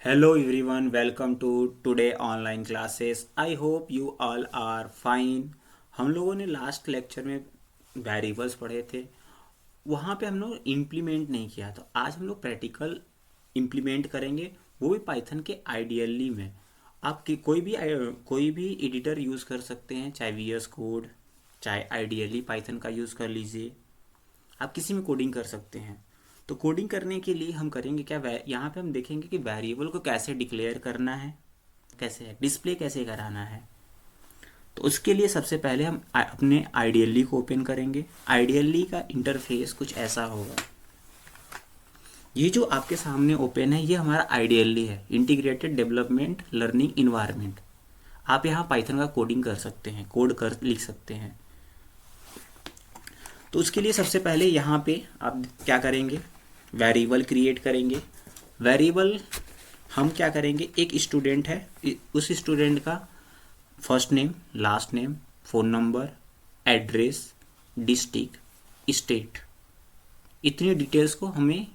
Hello everyone, welcome to today online classes. I hope you all are fine. हम लोगों ने last lecture में variables पढ़े थे, वहाँ पे हम लोग इम्प्लीमेंट नहीं किया, तो आज हम लोग प्रैक्टिकल इम्प्लीमेंट करेंगे, वो भी पाइथन के आइडियली में। आप कोई भी एडिटर यूज़ कर सकते हैं, चाहे वी एस कोड, चाहे आइडियली पाइथन का यूज़ कर लीजिए, आप किसी में कोडिंग कर सकते हैं। तो कोडिंग करने के लिए हम करेंगे क्या, यहाँ पे हम देखेंगे कि वेरिएबल को कैसे डिक्लेयर करना है, कैसे डिस्प्ले कैसे कराना है। तो उसके लिए सबसे पहले हम अपने आइडियली को ओपन करेंगे। आइडियली का इंटरफेस कुछ ऐसा होगा। ये जो आपके सामने ओपन है, ये हमारा आइडियली है, इंटीग्रेटेड डेवलपमेंट लर्निंग इन्वायरमेंट। आप यहाँ पाइथन का कोडिंग कर सकते हैं, कोड कर लिख सकते हैं। तो उसके लिए सबसे पहले यहाँ पे आप क्या करेंगे, वेरिएबल क्रिएट करेंगे। वेरिएबल हम क्या करेंगे, एक स्टूडेंट है, उस स्टूडेंट का first name, last name, phone number, address, district, state, इतनी डिटेल्स को हमें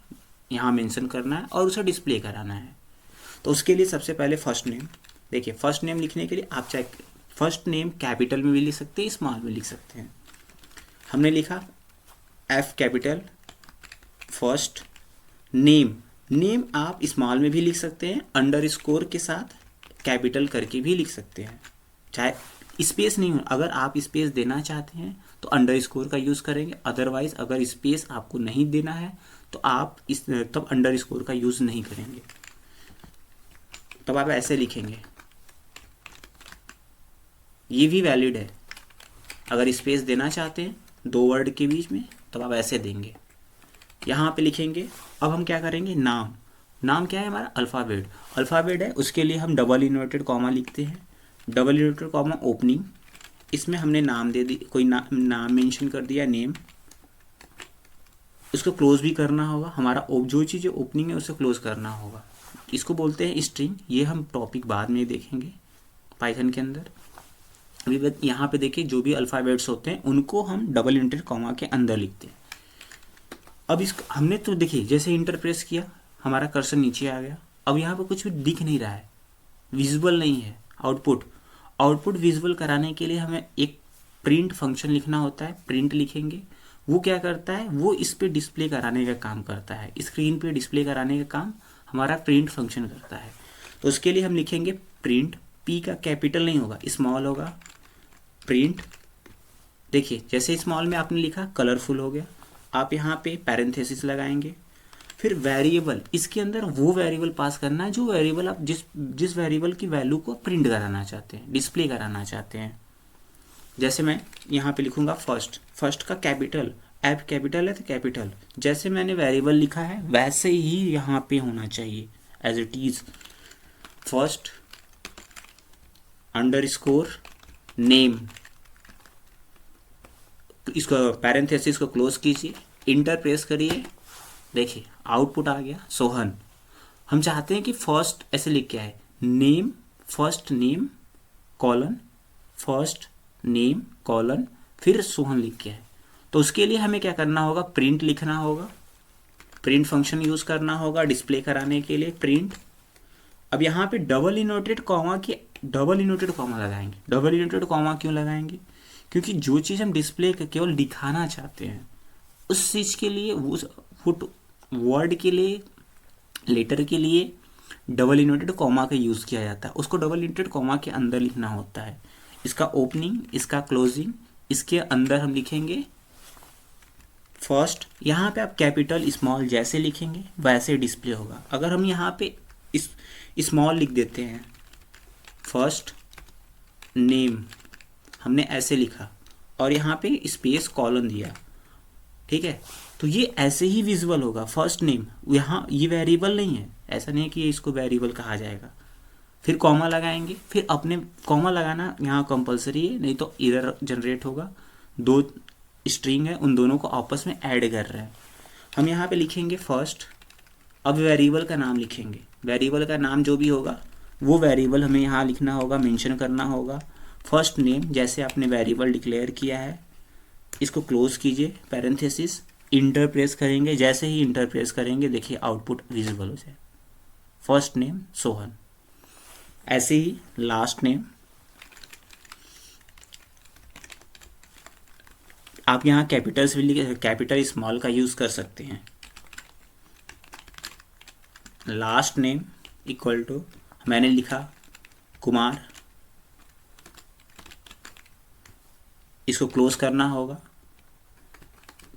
यहाँ मेंशन करना है और उसे डिस्प्ले कराना है। तो उसके लिए सबसे पहले फर्स्ट नेम, देखिए फर्स्ट नेम लिखने के लिए आप चाहे फर्स्ट नेम कैपिटल में भी लिख सकते हैं, स्मॉल में लिख सकते हैं। हमने लिखा F capital first name. Name आप स्मॉल में भी लिख सकते हैं, अंडर स्कोर के साथ कैपिटल करके भी लिख सकते हैं, चाहे स्पेस नहीं हो। अगर आप स्पेस देना चाहते हैं तो अंडर स्कोर का यूज़ करेंगे, अदरवाइज अगर स्पेस आपको नहीं देना है तो आप तब अंडर स्कोर का यूज़ नहीं करेंगे, तब आप ऐसे लिखेंगे। ये भी वैलिड है। अगर स्पेस देना चाहते हैं दो वर्ड के बीच में, तब आप ऐसे देंगे, यहाँ पे लिखेंगे। अब हम क्या करेंगे, नाम। नाम क्या है हमारा, अल्फ़ाबेट। अल्फ़ाबेट है, उसके लिए हम डबल इन्वर्टेड कॉमा लिखते हैं, डबल इन्वर्टेड कॉमा ओपनिंग। इसमें हमने नाम दे दी, कोई नाम मेंशन कर दिया, नेम। उसको क्लोज भी करना होगा, हमारा जो चीज़ ओपनिंग है उसे क्लोज करना होगा। इसको बोलते हैं स्ट्रिंग। ये हम टॉपिक बाद में देखेंगे पाइथन के अंदर। अभी यहाँ पे देखिए, जो भी अल्फ़ाबेट्स होते हैं उनको हम डबल इन्वर्टेड कॉमा के अंदर लिखते हैं। अब इस हमने तो देखिए जैसे इंटर प्रेस किया, हमारा कर्सर नीचे आ गया। अब यहाँ पे कुछ भी दिख नहीं रहा है, विजुअल नहीं है आउटपुट। आउटपुट विजुअल कराने के लिए हमें एक प्रिंट फंक्शन लिखना होता है। प्रिंट लिखेंगे, वो क्या करता है, वो इस पे डिस्प्ले कराने का काम करता है, स्क्रीन पे डिस्प्ले कराने का काम हमारा प्रिंट फंक्शन करता है। तो उसके लिए हम लिखेंगे प्रिंट, पी का कैपिटल नहीं होगा, स्मॉल होगा, प्रिंट। देखिए जैसे स्मॉल में आपने लिखा, कलरफुल हो गया। आप यहाँ पे पैरेंथेसिस लगाएंगे। फिर वेरिएबल, इसके अंदर वो वेरिएबल पास करना है जो वेरिएबल आप जिस वेरिएबल की वैल्यू को प्रिंट कराना चाहते हैं, डिस्प्ले कराना चाहते हैं। जैसे मैं यहाँ पे लिखूंगा फर्स्ट। फर्स्ट का कैपिटल, एफ कैपिटल है तो कैपिटल, जैसे मैंने वेरिएबल लिखा है वैसे ही यहाँ पे होना चाहिए, as it is. First underscore name, इसको पैरेंथेसिस को क्लोज कीजिए, इंटर प्रेस करिए। देखिए आउटपुट आ गया, सोहन। हम चाहते हैं कि फर्स्ट ऐसे लिख के आए, name, first name colon, first name colon, फिर सोहन लिख के आए। तो उसके लिए हमें क्या करना होगा, प्रिंट लिखना होगा, प्रिंट फंक्शन यूज़ करना होगा डिस्प्ले कराने के लिए, प्रिंट। अब यहाँ पे डबल इनवर्टेड कॉमा लगाएंगे। डबल इनवर्टेड कॉमा क्यों लगाएंगे, क्योंकि जो चीज़ हम डिस्प्ले केवल दिखाना चाहते हैं, उस चीज़ के लिए, उस वर्ड के लिए, लेटर के लिए डबल इन्वर्टेड कॉमा का यूज़ किया जाता है। उसको डबल इन्वर्टेड कॉमा के अंदर लिखना होता है। इसका ओपनिंग, इसका क्लोजिंग, इसके अंदर हम लिखेंगे फर्स्ट। यहाँ पे आप कैपिटल स्मॉल जैसे लिखेंगे वैसे डिस्प्ले होगा। अगर हम यहाँ पे स्मॉल लिख देते हैं, फर्स्ट नेम हमने ऐसे लिखा और यहाँ पे स्पेस कॉलन दिया, ठीक है, तो ये ऐसे ही विजुअल होगा। फर्स्ट नेम, यहाँ ये वेरिएबल नहीं है, ऐसा नहीं है कि ये इसको वेरिएबल कहा जाएगा। फिर कॉमा लगाएंगे, फिर अपने कॉमा लगाना यहाँ कंपलसरी है, नहीं तो एरर जनरेट होगा। दो स्ट्रिंग है, उन दोनों को आपस में ऐड कर रहे हैं। हम यहाँ पे लिखेंगे फर्स्ट। अब वेरिएबल का नाम लिखेंगे, वेरिएबल का नाम जो भी होगा वो वेरिएबल हमें यहाँ लिखना होगा, मेंशन करना होगा। फर्स्ट नेम जैसे आपने वेरिएबल डिक्लेयर किया है, इसको क्लोज कीजिए, पैरेंथेसिस, इंटर प्रेस करेंगे। जैसे ही इंटर प्रेस करेंगे देखिए आउटपुट विजिबल हो जाए, फर्स्ट नेम सोहन। ऐसे ही लास्ट नेम, आप यहाँ कैपिटल्स भी कैपिटल स्मॉल का यूज़ कर सकते हैं। लास्ट नेम इक्वल टू, मैंने लिखा कुमार, इसको क्लोज करना होगा।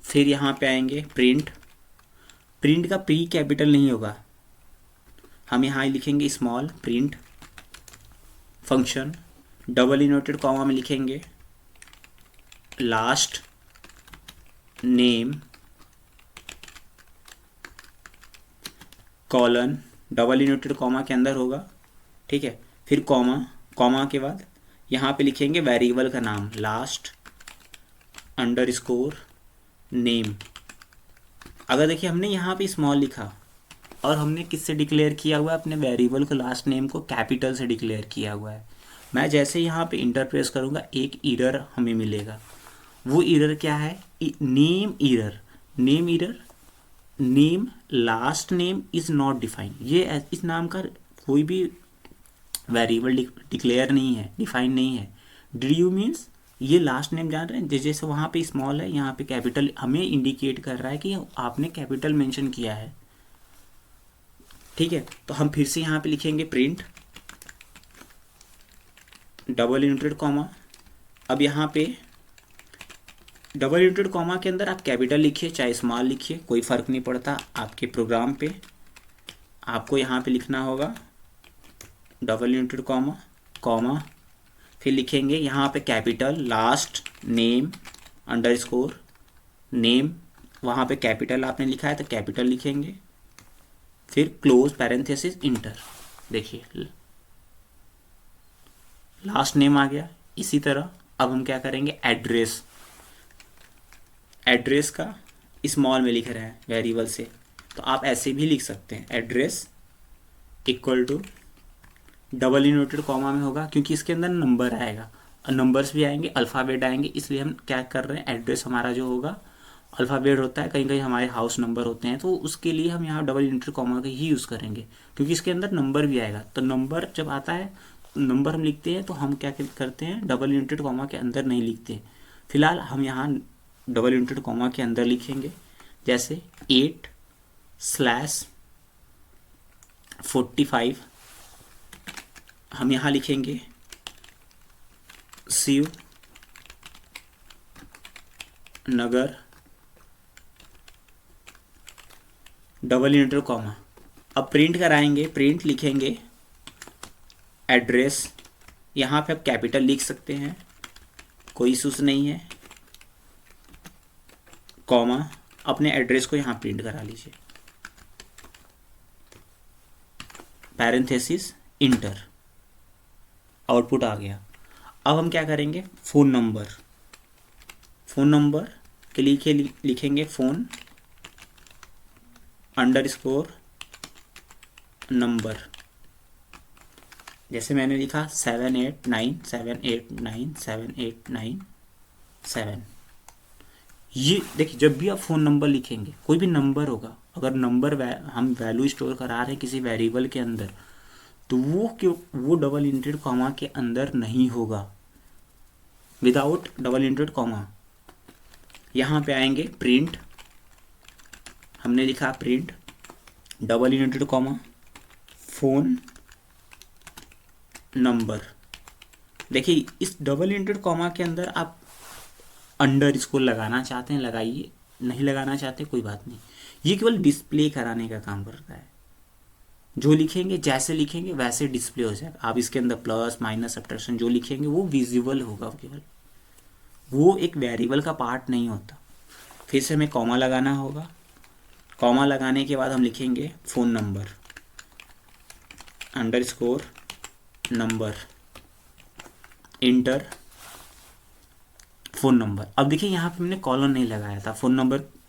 फिर यहाँ पे आएंगे प्रिंट, प्रिंट का प्री कैपिटल नहीं होगा, हम यहाँ लिखेंगे small print function, double inverted comma में लिखेंगे last name colon, double inverted comma के अंदर होगा, ठीक है। फिर कॉमा, कॉमा के बाद यहाँ पे लिखेंगे वेरिएबल का नाम लास्ट अंडरस्कोर नेम। अगर देखिए हमने यहाँ पे स्मॉल लिखा और हमने किससे डिक्लेयर किया हुआ है, अपने वेरिएबल को लास्ट नेम को कैपिटल से डिक्लेयर किया हुआ है। मैं जैसे यहाँ पे इंटर प्रेस करूँगा एक एरर हमें मिलेगा। वो एरर क्या है, name error, name error, name last name is not defined. ये इस नाम का कोई भी वेरिएबल डिक्लेयर नहीं है, डिफाइन नहीं है। डी यू मीन्स ये लास्ट नेम जान रहे हैं, जैसे वहाँ पे स्मॉल है यहाँ पे कैपिटल, हमें इंडिकेट कर रहा है कि आपने कैपिटल मेंशन किया है, ठीक है। तो हम फिर से यहाँ पे लिखेंगे प्रिंट डबल इनवर्टेड कॉमा। अब यहाँ पे डबल इनवर्टेड कॉमा के अंदर आप कैपिटल लिखिए चाहे स्मॉल लिखिए, कोई फ़र्क नहीं पड़ता आपके प्रोग्राम पे। आपको यहाँ पे लिखना होगा डबल इनवर्टेड कॉमा कॉमा, फिर लिखेंगे यहाँ पे capital last name underscore name, वहाँ पे कैपिटल आपने लिखा है तो कैपिटल लिखेंगे, फिर क्लोज पैरेंथेसिस इंटर। देखिए लास्ट नेम आ गया। इसी तरह अब हम क्या करेंगे, एड्रेस, एड्रेस का स्मॉल में लिख रहे हैं वेरिएबल से, तो आप ऐसे भी लिख सकते हैं address equal to, double inverted comma में होगा क्योंकि इसके अंदर नंबर आएगा, नंबर्स भी आएंगे, अल्फ़ाबेट आएंगे, इसलिए हम क्या कर रहे हैं, एड्रेस हमारा जो होगा अल्फ़ाबेट होता है, कहीं कहीं हमारे हाउस नंबर होते हैं, तो उसके लिए हम यहाँ डबल इनवर्टेड कॉमा का ही यूज़ करेंगे क्योंकि इसके अंदर नंबर भी आएगा। तो नंबर जब आता है, नंबर हम लिखते हैं तो हम क्या करते हैं, डबल इनवर्टेड कॉमा के अंदर नहीं लिखते। फिलहाल हम यहाँ डबल इनवर्टेड कॉमा के अंदर लिखेंगे, जैसे 8/45 हम यहाँ लिखेंगे Shiv Nagar double inverted comma. अब प्रिंट कराएंगे, प्रिंट लिखेंगे एड्रेस, यहाँ पे आप कैपिटल लिख सकते हैं, कोई इशूज़ नहीं है, कॉमा, अपने एड्रेस को यहाँ प्रिंट करा लीजिए, पैरेंथेसिस इंटर, आउटपुट आ गया। अब हम क्या करेंगे, फ़ोन नंबर, फ़ोन नंबर के लिए लिखेंगे फ़ोन अंडरस्कोर नंबर, जैसे मैंने लिखा 7897897। ये देखिए जब भी आप फ़ोन नंबर लिखेंगे, कोई भी नंबर होगा, अगर नंबर हम वैल्यू स्टोर करा रहे हैं किसी वेरिएबल के अंदर, तो वो डबल इनवर्टेड कॉमा के अंदर नहीं होगा, विदाउट डबल इनवर्टेड कॉमा। यहाँ पे आएंगे प्रिंट, हमने लिखा print double inverted comma phone number. देखिए इस डबल इनवर्टेड कॉमा के अंदर आप अंडर इसको लगाना चाहते हैं लगाइए, नहीं लगाना चाहते कोई बात नहीं, ये केवल डिस्प्ले कराने का काम करता है। जो लिखेंगे जैसे लिखेंगे वैसे डिस्प्ले हो जाएगा। आप इसके अंदर प्लस माइनस सब्ट्रैक्शन जो लिखेंगे वो विजिबल होगा केवल, वो एक वेरिएबल का पार्ट नहीं होता। फिर से हमें कॉमा लगाना होगा, कॉमा लगाने के बाद हम लिखेंगे phone number underscore number inter phone number. अब देखिए यहाँ पे हमने कॉलम नहीं लगाया था, फ़ोन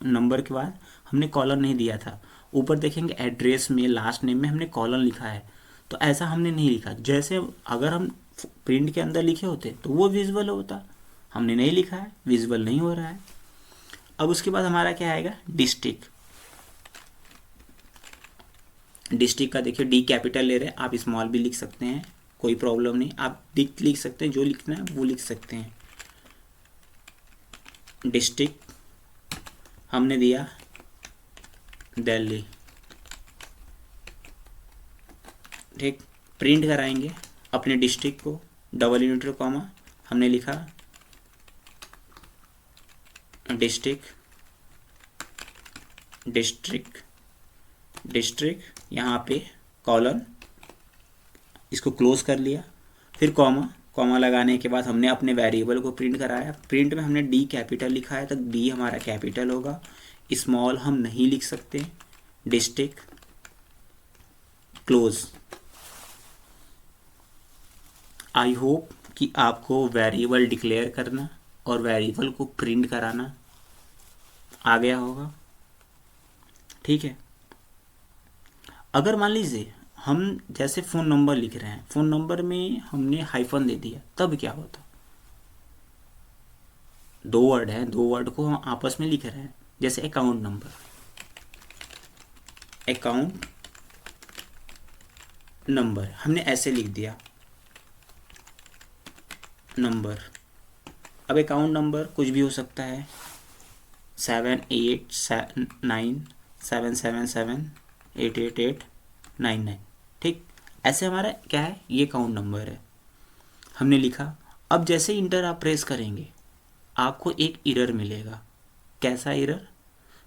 नंबर के बाद हमने कॉलम नहीं दिया था। ऊपर देखेंगे एड्रेस में लास्ट नेम में हमने कॉलम लिखा है, तो ऐसा हमने नहीं लिखा। जैसे अगर हम प्रिंट के अंदर लिखे होते तो वो विजिबल होता, हमने नहीं लिखा है, विजिबल नहीं हो रहा है। अब उसके बाद हमारा क्या आएगा, डिस्ट्रिक्ट, डिस्ट्रिक्ट का देखिए डी कैपिटल ले रहे हैं, आप स्मॉल भी लिख सकते हैं, कोई प्रॉब्लम नहीं, आप डिक लिख सकते हैं, जो लिखना है वो लिख सकते हैं। डिस्ट्रिक्ट हमने दिया दिल्ली, ठीक। प्रिंट कराएंगे अपने डिस्ट्रिक्ट को, डबल यूनिट कॉमा हमने लिखा डिस्ट्रिक्ट, डिस्ट्रिक्ट, डिस्ट्रिक्ट, यहाँ पे कॉलन, इसको क्लोज कर लिया, फिर कॉमा, कॉमा लगाने के बाद हमने अपने वेरिएबल को प्रिंट कराया। प्रिंट में हमने डी कैपिटल लिखा है तो डी हमारा कैपिटल होगा, स्मॉल हम नहीं लिख सकते, डिस्ट्रिक्ट, क्लोज। आई होप कि आपको वेरिएबल डिक्लेयर करना और वेरिएबल को प्रिंट कराना आ गया होगा, ठीक है। अगर मान लीजिए हम जैसे फ़ोन नंबर लिख रहे हैं, फ़ोन नंबर में हमने हाइफन दे दिया, तब क्या होता? दो वर्ड हैं, दो वर्ड को हम आपस में लिख रहे हैं, जैसे अकाउंट नंबर, अकाउंट नंबर हमने ऐसे लिख दिया नंबर। अब अकाउंट नंबर कुछ भी हो सकता है, 7897778889, ठीक। ऐसे हमारा क्या है, ये अकाउंट नंबर है, हमने लिखा। अब जैसे इंटर आप प्रेस करेंगे आपको एक एरर मिलेगा। कैसा error?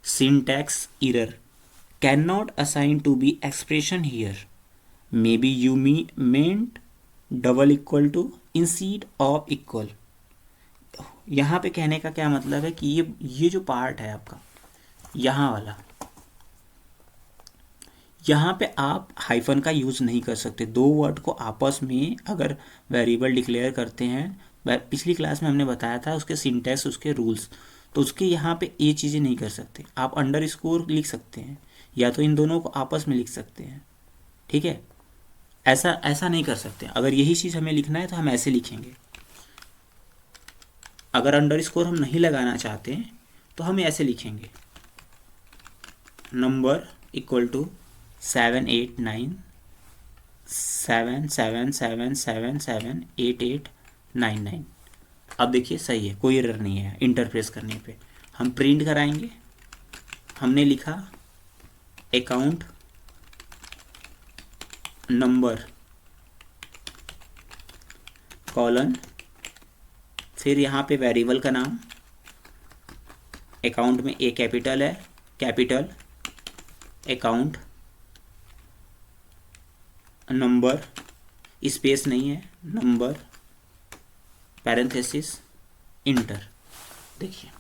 Syntax error, cannot assign to be expression here, maybe you meant double equal to instead of equal. यहाँ पे कहने का क्या मतलब है कि ये जो पार्ट है आपका, यहाँ वाला, यहाँ पे आप हाइफन का यूज़ नहीं कर सकते। दो वर्ड को आपस में अगर वेरिएबल डिक्लेयर करते हैं, पिछली क्लास में हमने बताया था उसके सिंटैक्स, उसके रूल्स, तो उसके यहाँ पे ये चीज़ें नहीं कर सकते। आप अंडर स्कोर लिख सकते हैं या तो इन दोनों को आपस में लिख सकते हैं, ठीक है। ऐसा नहीं कर सकते। अगर यही चीज़ हमें लिखना है तो हम ऐसे लिखेंगे। अगर अंडर स्कोर हम नहीं लगाना चाहते हैं तो हम ऐसे लिखेंगे, नंबर इक्वल टू 789777778899। अब देखिए सही है, कोई एरर नहीं है इंटर प्रेस करने पे। हम प्रिंट कराएंगे, हमने लिखा अकाउंट नंबर कॉलन, फिर यहाँ पे वेरिएबल का नाम, अकाउंट में ए कैपिटल है, कैपिटल, अकाउंट नंबर, स्पेस नहीं है, नंबर, पैरेंथेसिस, इंटर। देखिए